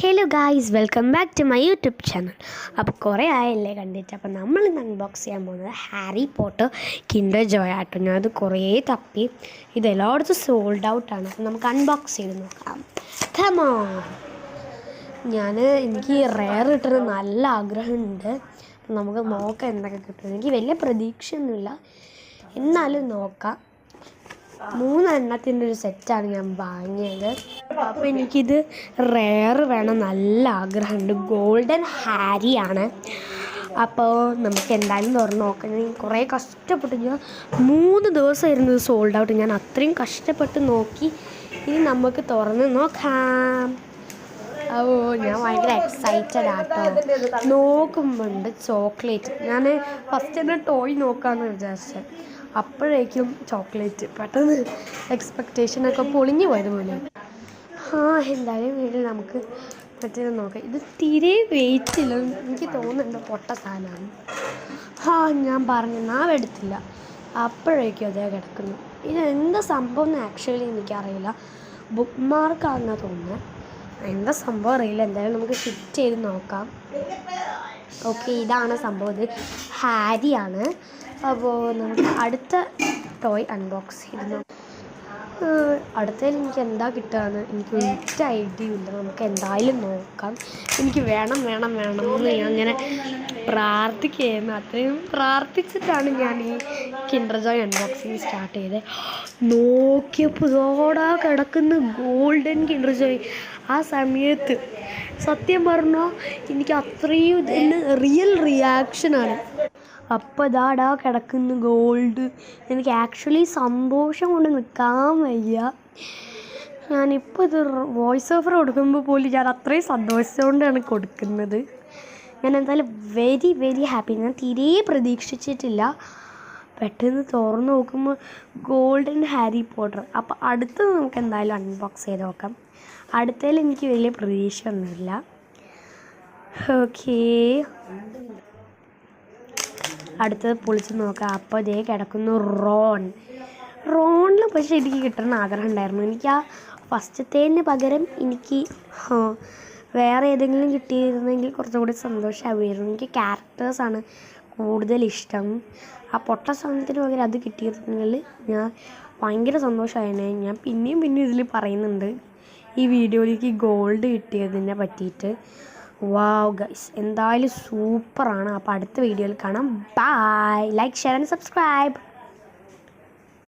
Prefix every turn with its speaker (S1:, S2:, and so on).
S1: Hello guys, welcome back to my YouTube channel. അപ്പോൾ കുറേ ആയല്ലേ കണ്ടിട്ട്. അപ്പോൾ നമ്മൾ ഇന്ന് അൺബോക്സ് ചെയ്യാൻ പോകുന്നത് ഹാരി പോട്ടർ കിൻഡർ ജോയ് ആട്ടോ. ഞാനത് കുറേ തപ്പി, ഇത് എല്ലായിടത്തും സോൾഡ് ഔട്ടാണ്. അപ്പോൾ നമുക്ക് അൺബോക്സ് ചെയ്ത് നോക്കാം. കമോ, എനിക്ക് റെയർ കിട്ടുന്ന നല്ല ആഗ്രഹമുണ്ട്. നമുക്ക് നോക്കാം എന്തൊക്കെ കിട്ടും. എനിക്ക് വലിയ പ്രതീക്ഷയൊന്നുമില്ല, എന്നാലും നോക്കാം. 3 എണ്ണത്തിൻ്റെ ഒരു സെറ്റാണ് ഞാൻ വാങ്ങിയത്. അപ്പോൾ എനിക്കിത് റെയർ വേണം, നല്ല ആഗ്രഹമുണ്ട്. ഗോൾഡൻ ഹാരിയാണ്. അപ്പോൾ നമുക്ക് എന്തായാലും തുറന്ന് നോക്കാം. ഞാൻ കുറേ കഷ്ടപ്പെട്ടു, ഞാൻ 3 ദിവസമായിരുന്നു ഇത് സോൾഡ് ഔട്ട്. ഞാൻ അത്രയും കഷ്ടപ്പെട്ട് നോക്കി. ഇനി നമുക്ക് തുറന്ന് നോക്കാം. ഞാൻ ഭയങ്കര എക്സൈറ്റഡ് ആട്ടോ. നോക്കുമ്പോണ്ട് ചോക്ലേറ്റ്. ഞാൻ ഫസ്റ്റ് തന്നെ ടോയ് നോക്കാമെന്ന് വിചാരിച്ചത്, അപ്പോഴേക്കും ചോക്ലേറ്റ്. പെട്ടെന്ന് എക്സ്പെക്റ്റേഷനൊക്കെ പൊളിഞ്ഞു പോയതുപോലെ. എന്തായാലും വീട്ടിൽ നമുക്ക് മറ്റേത് നോക്കാം. ഇത് തീരെ വെയിറ്റില്ല, എനിക്ക് തോന്നുന്നുണ്ട് പൊട്ട സാധനമാണ്. ഞാൻ പറഞ്ഞു നാവെടുത്തില്ല, അപ്പോഴേക്കും അതേ കിടക്കുന്നു. ഇത് എന്താ സംഭവം എന്ന് ആക്ച്വലി എനിക്കറിയില്ല. ബുക്ക് മാർക്കാണെന്നാണ് തോന്നുന്നത്. എന്താ സംഭവം അറിയില്ല. എന്തായാലും നമുക്ക് ഫിറ്റ് ചെയ്ത് നോക്കാം. ഓക്കെ, ഇതാണ് സംഭവം. ഇത് ഹാരിയാണ്. അപ്പോൾ നമുക്ക് അടുത്ത ടോയ് അൺബോക്സ് ചെയ്ത് നോക്കാം. അടുത്തതിൽ എനിക്ക് എന്താ കിട്ടുകയെന്ന് എനിക്ക് ഒറ്റ ഐഡിയ ഇല്ല. നമുക്ക് എന്തായാലും നോക്കാം. എനിക്ക് വേണം എന്ന് ഞാൻ അങ്ങനെ പ്രാർത്ഥിക്കുകയായിരുന്നു. അത്രയും പ്രാർത്ഥിച്ചിട്ടാണ് ഞാൻ ഈ കിൻഡർ ജോയ് അൺബോക്സിങ് സ്റ്റാർട്ട് ചെയ്തത്. നോക്കിയപ്പോൾ ഇതോടാ കിടക്കുന്ന ഗോൾഡൻ കിൻഡർ ജോയ്. ആ സമയത്ത് സത്യം പറഞ്ഞാൽ എനിക്ക് അത്രയും റിയൽ റിയാക്ഷനാണ്. അപ്പോൾ ഇതാടാ കിടക്കുന്ന ഗോൾഡ്. എനിക്ക് ആക്ച്വലി സന്തോഷം കൊണ്ട് നിൽക്കാൻ വയ്യ. ഞാനിപ്പോൾ ഇത് വോയിസ് ഓവർ കൊടുക്കുമ്പോൾ പോലും ഞാൻ അത്രയും സന്തോഷത്തോണ്ടാണ് കൊടുക്കുന്നത്. ഞാൻ എന്തായാലും വെരി ഹാപ്പി. ഞാൻ തീരെ പ്രതീക്ഷിച്ചിട്ടില്ല. പെട്ടെന്ന് തുറന്ന് നോക്കുമ്പോൾ ഗോൾഡൻ ഹാരി പോട്ടർ. അപ്പോൾ അടുത്തത് നമുക്ക് എന്തായാലും അൺബോക്സ് ചെയ്ത് നോക്കാം. അടുത്തതിൽ എനിക്ക് വലിയ പ്രതീക്ഷയൊന്നുമില്ല. ഓക്കേ, അടുത്തത് പൊളിച്ച് നോക്കാം. അപ്പോൾ ഇതേ കിടക്കുന്നു റോണിൽ. പക്ഷേ എനിക്ക് കിട്ടണമെന്ന് ആഗ്രഹം ഉണ്ടായിരുന്നു. എനിക്ക് ആ ഫസ്റ്റത്തേന് പകരം എനിക്ക് വേറെ ഏതെങ്കിലും കിട്ടിയിരുന്നെങ്കിൽ കുറച്ചും കൂടി സന്തോഷമാവുമായിരുന്നു. എനിക്ക് ക്യാരക്ടേഴ്സാണ് കൂടുതൽ ഇഷ്ടം. ആ പൊട്ട സാധനത്തിന് പകരം അത് കിട്ടിയിരുന്നെങ്കിൽ ഞാൻ ഭയങ്കര സന്തോഷമായേനെ. ഞാൻ പിന്നെയും ഇതിൽ പറയുന്നുണ്ട് ഈ വീഡിയോയിലേക്ക് ഗോൾഡ് കിട്ടിയതിനെ പറ്റിയിട്ട്. വാവ് ഗൈസ്, എന്തായാലും സൂപ്പറാണ്. അപ്പോൾ അടുത്ത വീഡിയോയിൽ കാണാം. Bye. Like, share and subscribe.